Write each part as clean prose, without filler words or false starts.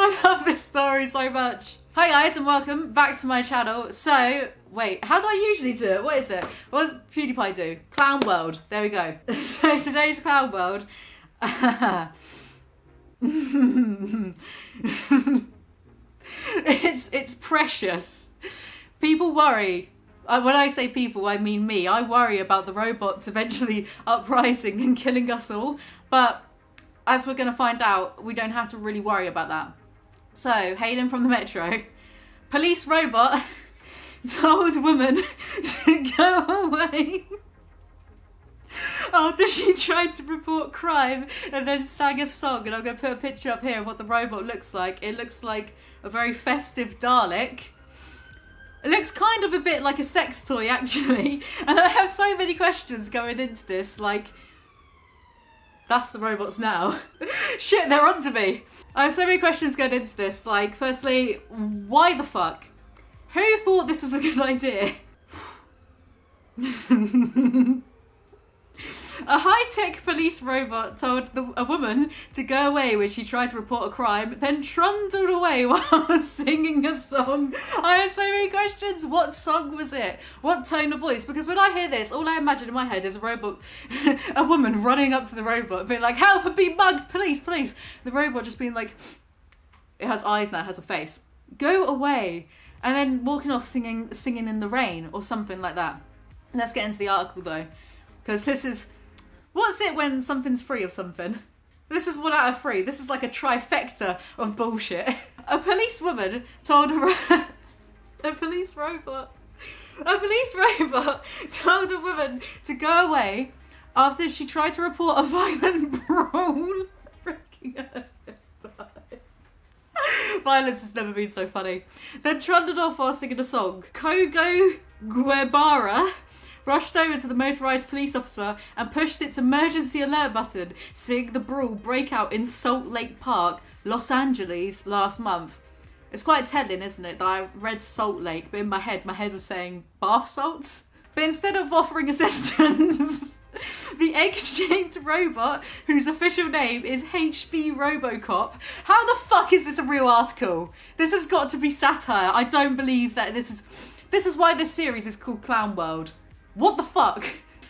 I love this story so much. Hi guys and welcome back to my channel. So, wait, how do I usually do it? What is it? What does PewDiePie do? Clown World. There we go. So today's Clown World. It's precious. People worry. When I say people, I mean me. I worry about the robots eventually uprising and killing us all. But as we're going to find out, we don't have to really worry about that. So, hailing from the metro, police robot told woman to go away after she tried to report crime and then sang a song. And I'm going to put a picture up here of what the robot looks like. It looks like a very festive Dalek. It looks kind of a bit like a sex toy, actually. And I have so many questions going into this, like, that's the robots now. Shit, they're onto me. I have so many questions going into this, like, firstly, why the fuck? Who thought this was a good idea? A high-tech police robot told a woman to go away when she tried to report a crime, then trundled away while singing a song. I had so many questions. What song was it? What tone of voice? Because when I hear this, all I imagine in my head is a robot, a woman running up to the robot, being like, "Help! I'm being mugged! Police! Police!" The robot just being like, it has eyes now, it has a face. Go away, and then walking off singing in the rain or something like that. Let's get into the article though, because this is. What's it when something's free of something? This is 1 out of 3. This is like a trifecta of bullshit. A policewoman told a police robot told a woman to go away after she tried to report a violent brawl. Freaking hell. Violence has never been so funny. Then trundled off while singing a song. Kogo Guevara rushed over to the motorised police officer and pushed its emergency alert button, seeing the brawl break out in Salt Lake Park, Los Angeles, last month. It's quite telling, isn't it, that I read Salt Lake, but in my head was saying bath salts. But instead of offering assistance, the egg-shaped robot, whose official name is HB RoboCop. How the fuck is this a real article? This has got to be satire. I don't believe that this is why this series is called Clown World. What the fuck?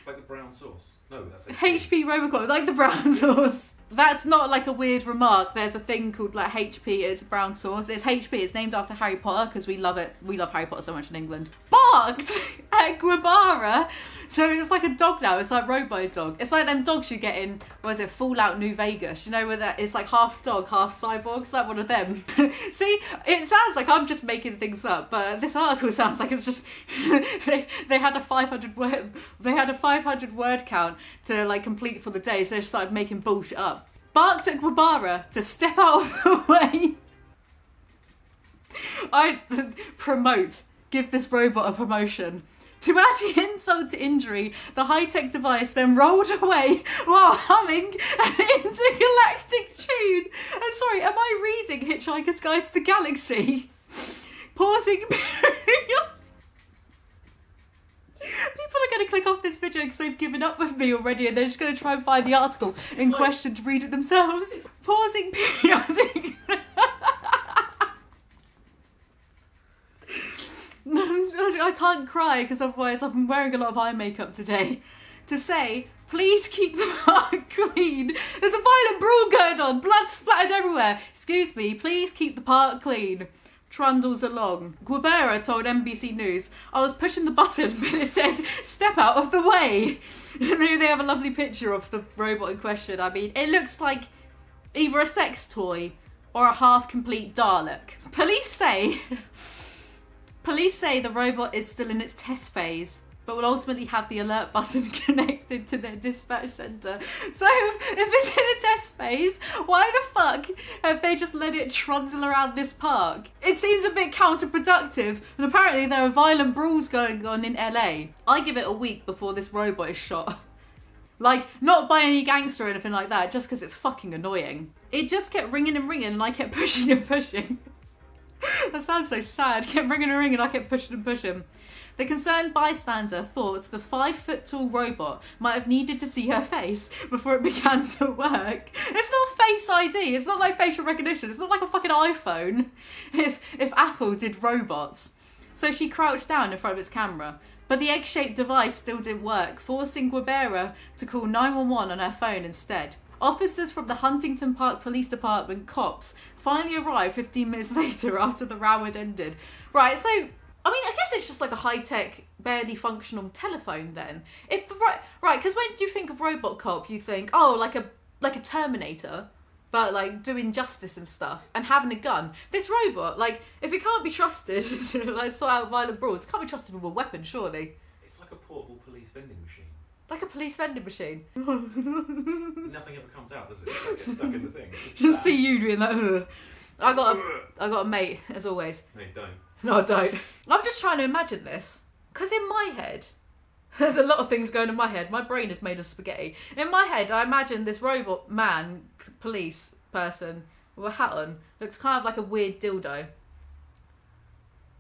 Like the brown sauce. No, that's HP RoboCop, like the brown sauce. That's not like a weird remark. There's a thing called like HP, it's brown sauce. It's HP, it's named after Harry Potter because we love it. We love Harry Potter so much in England. Barked at Guevara. So it's like a dog now, it's like Robo Dog. It's like them dogs you get in, what is it, Fallout New Vegas. You know where that it's like half dog, half cyborg. It's like one of them. See, it sounds like I'm just making things up, but this article sounds like it's just they had a 500 word count to like complete for the day, so they just started making bullshit up. Barked at Guevara to step out of the way. I give this robot a promotion. To add insult to injury, the high-tech device then rolled away while humming an intergalactic tune. I'm sorry, am I reading Hitchhiker's Guide to the Galaxy? Pausing period. People are going to click off this video because they've given up with me already and they're just going to try and find the article in question to read it themselves. Pausing periodic. I can't cry because otherwise I've been wearing a lot of eye makeup today. To say, please keep the park clean. There's a violent brawl going on. Blood splattered everywhere. Excuse me, please keep the park clean. Trundles along. Guevara told NBC News, I was pushing the button, but it said, step out of the way. Maybe they have a lovely picture of the robot in question. I mean, it looks like either a sex toy or a half-complete Dalek. Police say the robot is still in its test phase, but will ultimately have the alert button connected to their dispatch centre. So, if it's in a test phase, why the fuck have they just let it trundle around this park? It seems a bit counterproductive, and apparently there are violent brawls going on in LA. I give it a week before this robot is shot. Like, not by any gangster or anything like that, just because it's fucking annoying. It just kept ringing and ringing, and I kept pushing and pushing. That sounds so sad. Kept ringing a ring and I kept pushing and pushing. The concerned bystander thought the 5-foot-tall robot might have needed to see her face before it began to work. It's not Face ID. It's not like facial recognition. It's not like a fucking iPhone. If Apple did robots. So she crouched down in front of its camera. But the egg-shaped device still didn't work, forcing Guibera to call 911 on her phone instead. Officers from the Huntington Park Police Department, cops, finally arrived 15 minutes later after the row had ended. Right, so, I mean, I guess it's just like a high-tech, barely functional telephone then. Right, because when you think of RoboCop, you think, oh, like a Terminator, but like doing justice and stuff, and having a gun. This robot, like, if it can't be trusted to like sort out violent brawls, it can't be trusted with a weapon, surely. It's like a portable police vending machine. Like a police vending machine. Nothing ever comes out, does it? It gets stuck in the thing. Just see you doing that. Ugh. I got a mate, as always. No, you don't. No, I don't. I'm just trying to imagine this. Because in my head, there's a lot of things going in my head. My brain is made of spaghetti. In my head, I imagine this robot man, police person, with a hat on. Looks kind of like a weird dildo.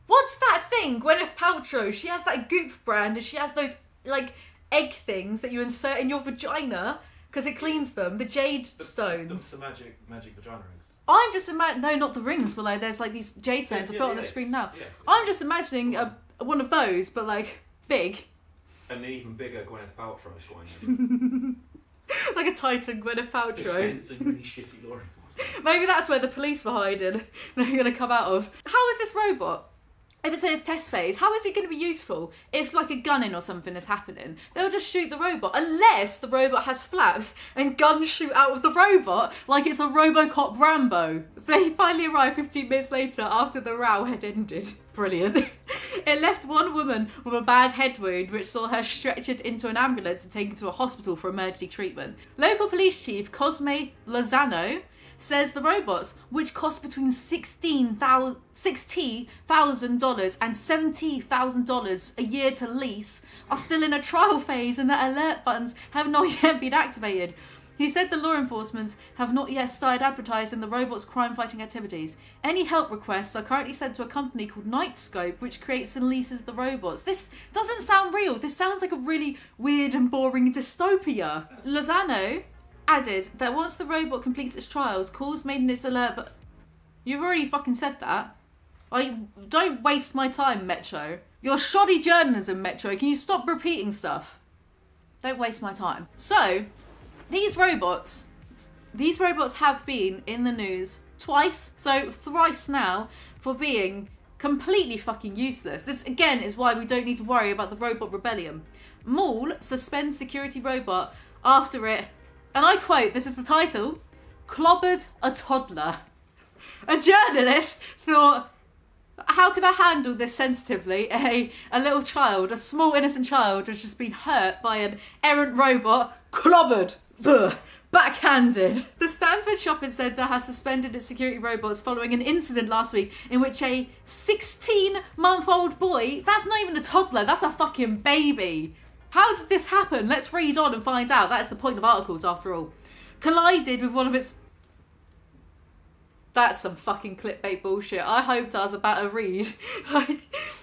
What's that thing? Gwyneth Paltrow, she has that Goop brand and she has those, like, egg things that you insert in your vagina because it cleans them. The jade stones. The magic vagina rings. I'm just imagining, no, not the rings, but like there's like these jade stones. I've got on the screen now. Yeah. I'm just imagining one of those, but like big. And an even bigger Gwyneth Paltrow squine. Like a Titan Gwyneth Paltrow. Dispensing really shitty law enforcement. Maybe that's where the police were hiding. They're going to come out of. How is this robot? If it's in its test phase, how is it going to be useful if like a gunning or something is happening? They'll just shoot the robot, unless the robot has flaps and guns shoot out of the robot like it's a RoboCop Rambo. They finally arrived 15 minutes later after the row had ended. Brilliant. It left one woman with a bad head wound which saw her stretchered into an ambulance and taken to a hospital for emergency treatment. Local police chief Cosme Lozano says the robots, which cost between $60,000 and $70,000 a year to lease, are still in a trial phase and that alert buttons have not yet been activated. He said the law enforcement have not yet started advertising the robots' crime-fighting activities. Any help requests are currently sent to a company called Nightscope, which creates and leases the robots. This doesn't sound real. This sounds like a really weird and boring dystopia. Lozano added that once the robot completes its trials, calls made in its alert, but you've already fucking said that. Don't waste my time, Metro. You're shoddy journalism, Metro. Can you stop repeating stuff? Don't waste my time. So, these robots have been in the news twice, so thrice now, for being completely fucking useless. This, again, is why we don't need to worry about the robot rebellion. Mall suspends security robot after it, and I quote, this is the title, clobbered a toddler. A journalist thought, how can I handle this sensitively? A little child, a small innocent child has just been hurt by an errant robot, clobbered, backhanded. The Stanford Shopping Centre has suspended its security robots following an incident last week in which a 16-month-old boy, that's not even a toddler, that's a fucking baby. How did this happen? Let's read on and find out. That is the point of articles, after all. Collided with one of its... That's some fucking clickbait bullshit. I hoped I was about to read.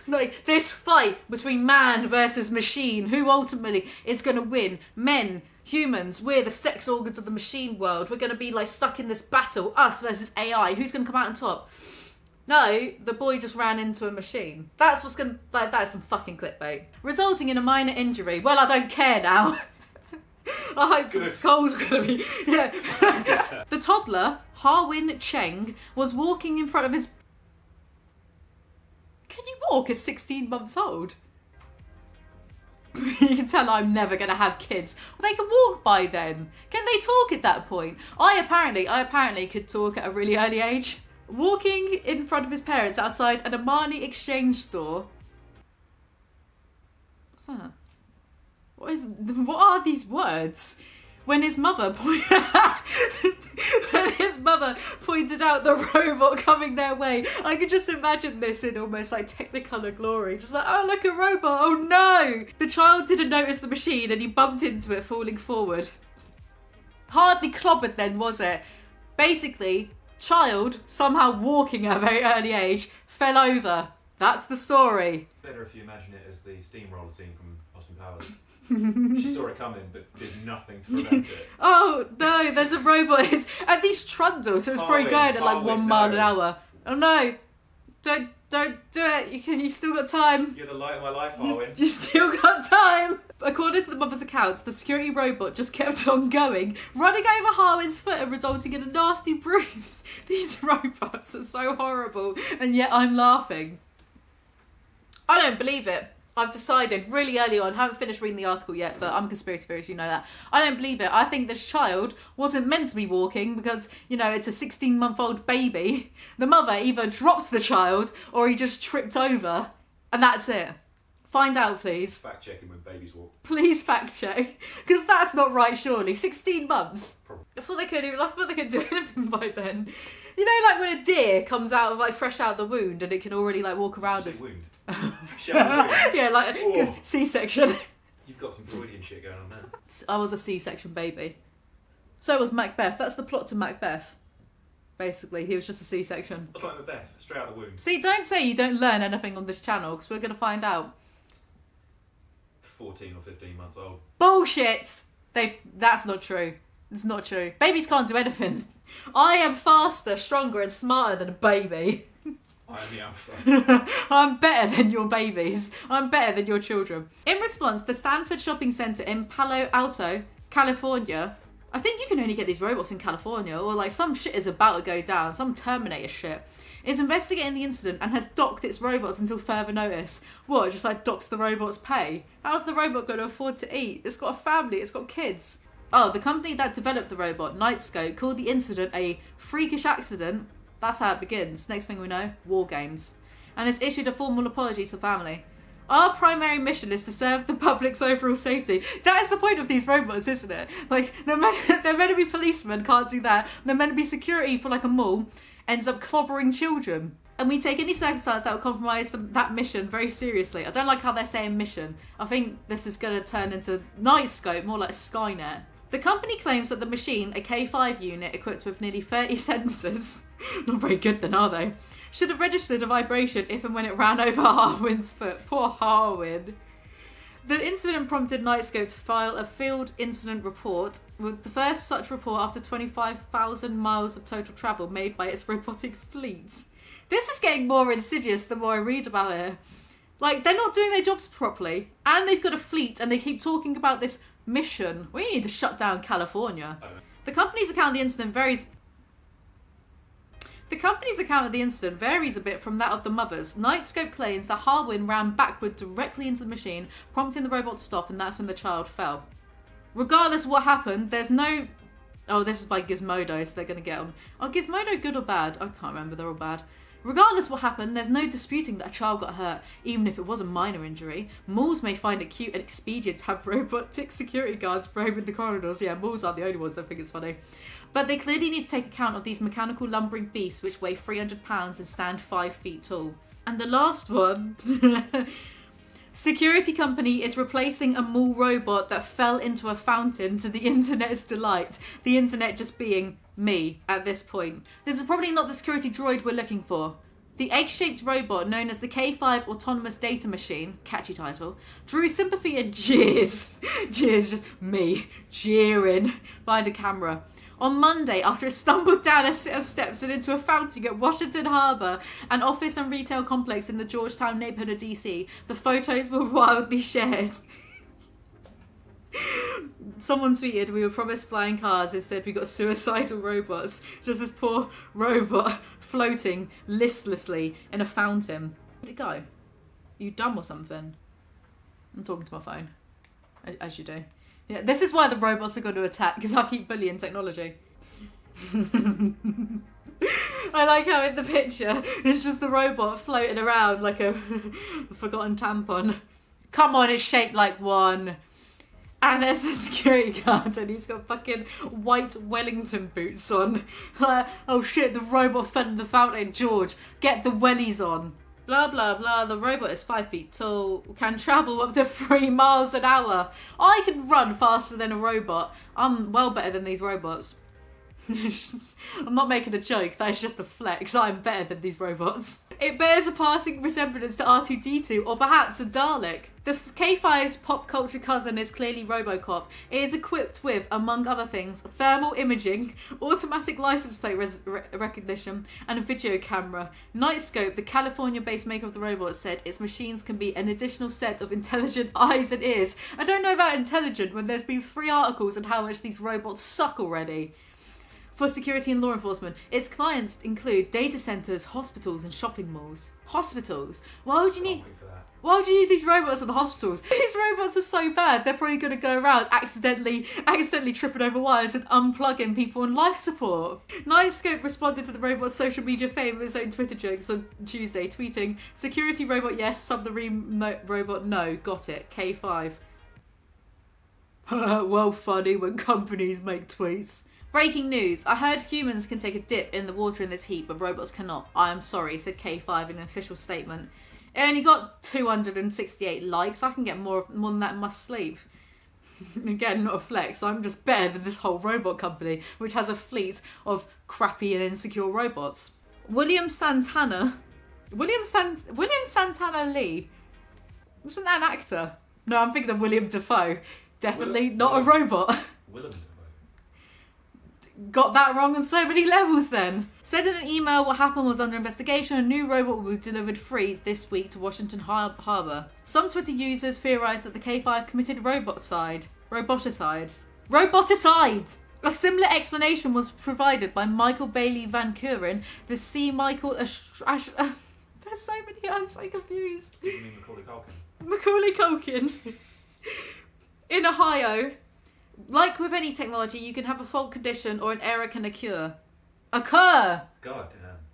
like this fight between man versus machine. Who ultimately is going to win? Men, humans, we're the sex organs of the machine world. We're going to be like stuck in this battle. Us versus AI. Who's going to come out on top? No, the boy just ran into a machine. That's what's going to... that's some fucking clickbait. Resulting in a minor injury. Well, I don't care now. I hope some skulls are going to be... Yeah. The toddler, Harwin Cheng, was walking in front of his... Can you walk at 16 months old? You can tell I'm never going to have kids. Well, they can walk by then. Can they talk at that point? I apparently could talk at a really early age. Walking in front of his parents outside an Armani exchange store. What's that? What are these words? When his mother pointed out the robot coming their way, I could just imagine this in almost like Technicolor glory. Just like, oh look, a robot, oh no! The child didn't notice the machine and he bumped into it falling forward. Hardly clobbered then, was it? Basically, Child, somehow walking at a very early age, fell over. That's the story. Better if you imagine it as the steamroller scene from Austin Powers. She saw it coming, but did nothing to prevent it. Oh no, there's a robot. It's at least trundle, so it's probably going at like 1 mile an hour. Oh no, don't do it. You still got time. You're the light of my life, Harwin. You still got time. According to the mother's accounts, the security robot just kept on going, running over Harwin's foot and resulting in a nasty bruise. These robots are so horrible, and yet I'm laughing. I don't believe it. I've decided really early on, haven't finished reading the article yet, but I'm a conspiracy theorist, you know that. I don't believe it. I think this child wasn't meant to be walking because, you know, it's a 16-month-old baby. The mother either drops the child or he just tripped over, and that's it. Find out, please. Fact checking when babies walk. Please fact check, because that's not right, surely. 16 months. Probably. I thought they could do anything by then. You know, like when a deer comes out of like fresh out of the wound and it can already like walk around. Say wound. Fresh out of the wound. Yeah, like Oh. C-section. You've got some Freudian shit going on there. I was a C-section baby. So was Macbeth. That's the plot to Macbeth. Basically, he was just a C-section. It's like Macbeth, straight out of the womb. See, don't say you don't learn anything on this channel, because we're going to find out. 14 or 15 months old. Bullshit! That's not true. It's not true. Babies can't do anything. I am faster, stronger and smarter than a baby. I am the alpha. I'm better than your babies. I'm better than your children. In response, the Stanford Shopping Centre in Palo Alto, California, I think you can only get these robots in California, or like some shit is about to go down, some Terminator shit, is investigating the incident and has docked its robots until further notice. What, just like docks the robots' pay? How's the robot going to afford to eat? It's got a family, it's got kids. Oh, the company that developed the robot, Nightscope, called the incident a freakish accident. That's how it begins. Next thing we know, war games. And has issued a formal apology to the family. Our primary mission is to serve the public's overall safety. That is the point of these robots, isn't it? Like, they're meant to be policemen, can't do that. They're meant to be security for like a mall, ends up clobbering children. And we take any circumstance that will compromise that mission very seriously. I don't like how they're saying mission. I think this is going to turn into Nightscope, more like Skynet. The company claims that the machine, a K5 unit equipped with nearly 30 sensors, not very good then, are they, should have registered a vibration if and when it ran over Harwin's foot. Poor Harwin. The incident prompted Nightscope to file a field incident report, with the first such report after 25,000 miles of total travel made by its robotic fleet. This is getting more insidious the more I read about it. Like, they're not doing their jobs properly, and they've got a fleet, and they keep talking about this mission. We need to shut down California. The company's account of the incident varies. The company's account of the incident varies a bit from that of the mother's. Nightscope claims that Harwin ran backward directly into the machine, prompting the robot to stop, and that's when the child fell. Regardless of what happened, there's no... Oh, this is by Gizmodo, so they're going to get on. Oh, Gizmodo good or bad? I can't remember, they're all bad. Regardless what happened, there's no disputing that a child got hurt, even if it was a minor injury. Malls may find it cute and expedient to have robotic security guards roaming the corridors. Yeah, malls aren't the only ones that think it's funny. But they clearly need to take account of these mechanical lumbering beasts which weigh 300 pounds and stand 5 feet tall. And the last one... Security company is replacing a mall robot that fell into a fountain to the internet's delight. The internet just being me at this point. This is probably not the security droid we're looking for. The egg-shaped robot known as the K5 Autonomous Data Machine, catchy title, drew sympathy and jeers. Jeers, just me, jeering behind a camera. On Monday, after it stumbled down a set of steps and into a fountain at Washington Harbour, an office and retail complex in the Georgetown neighbourhood of DC, the photos were wildly shared. Someone tweeted, "We were promised flying cars, instead we got suicidal robots." Just this poor robot floating listlessly in a fountain. Where'd it go? Are you dumb or something? I'm talking to my phone, as you do. Yeah, this is why the robots are going to attack, because I keep bullying technology. I like how in the picture, it's just the robot floating around like a forgotten tampon. Come on, it's shaped like one. And there's a security guard and he's got fucking white Wellington boots on. Oh shit, the robot fell in the fountain. George, get the wellies on. Blah, blah, blah. The robot is 5 feet tall, can travel up to 3 miles an hour. I can run faster than a robot. I'm well better than these robots. I'm not making a joke, that is just a flex. I'm better than these robots. It bears a passing resemblance to R2-D2 or perhaps a Dalek. The K5's pop culture cousin is clearly RoboCop. It is equipped with, among other things, thermal imaging, automatic license plate recognition, and a video camera. Nightscope, the California-based maker of the robot, said its machines can be an additional set of intelligent eyes and ears. I don't know about intelligent when there's been 3 articles on how much these robots suck already. For security and law enforcement, its clients include data centers, hospitals, and shopping malls. Hospitals? Why would you need these robots in the hospitals? These robots are so bad, they're probably going to go around accidentally tripping over wires and unplugging people on life support. Nightscope responded to the robot's social media fame with its own Twitter jokes on Tuesday, tweeting, "Security robot yes, submarine robot no, got it, K5. Well funny when companies make tweets." Breaking news. I heard humans can take a dip in the water in this heat, but robots cannot. I am sorry, said K5 in an official statement. It only got 268 likes. I can get more than that in my sleep. Again, not a flex. I'm just better than this whole robot company, which has a fleet of crappy and insecure robots. William Santana Lee. Isn't that an actor? No, I'm thinking of William Dafoe. Definitely not a robot. Willem Dafoe. Got that wrong on so many levels then. Said in an email what happened was under investigation. A new robot will be delivered free this week to Washington Harbour. Some Twitter users theorised that the K5 committed roboticide. A similar explanation was provided by Michael Bailey Van Kuren, the C. Michael there's so many, I'm so confused. You mean Macaulay Culkin? Macaulay Culkin. In Ohio. Like with any technology, you can have a fault condition or an error can occur. God damn.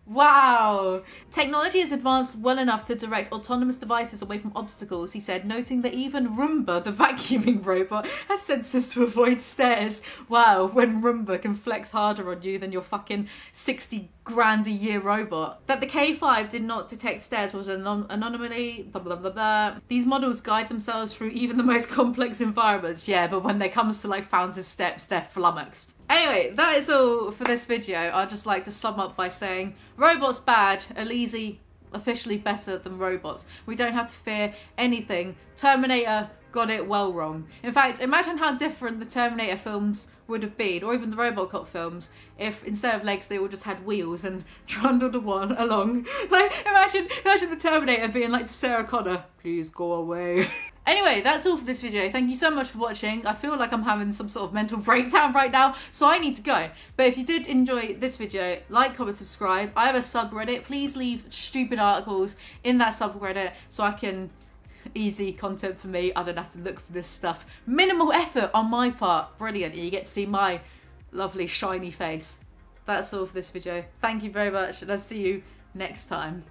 Wow. Technology has advanced well enough to direct autonomous devices away from obstacles, he said, noting that even Roomba, the vacuuming robot, has sensors to avoid stairs. Wow, when Roomba can flex harder on you than your fucking 60 grand a year robot. That the K5 did not detect stairs was an anomaly, blah, blah, blah, blah. These models guide themselves through even the most complex environments. Yeah, but when it comes to like fountain steps, they're flummoxed. Anyway, that is all for this video. I'd just like to sum up by saying, robots bad, Alizee officially better than robots. We don't have to fear anything. Terminator got it well wrong. In fact, imagine how different the Terminator films would have been, or even the RoboCop films, if instead of legs they all just had wheels and trundled along. Like, imagine the Terminator being like to Sarah Connor, "Please go away." Anyway, that's all for this video. Thank you so much for watching. I feel like I'm having some sort of mental breakdown right now, so I need to go. But if you did enjoy this video, like, comment, subscribe. I have a subreddit. Please leave stupid articles in that subreddit so I can... easy content for me. I don't have to look for this stuff. Minimal effort on my part. Brilliant. You get to see my lovely shiny face. That's all for this video. Thank you very much, and I'll see you next time.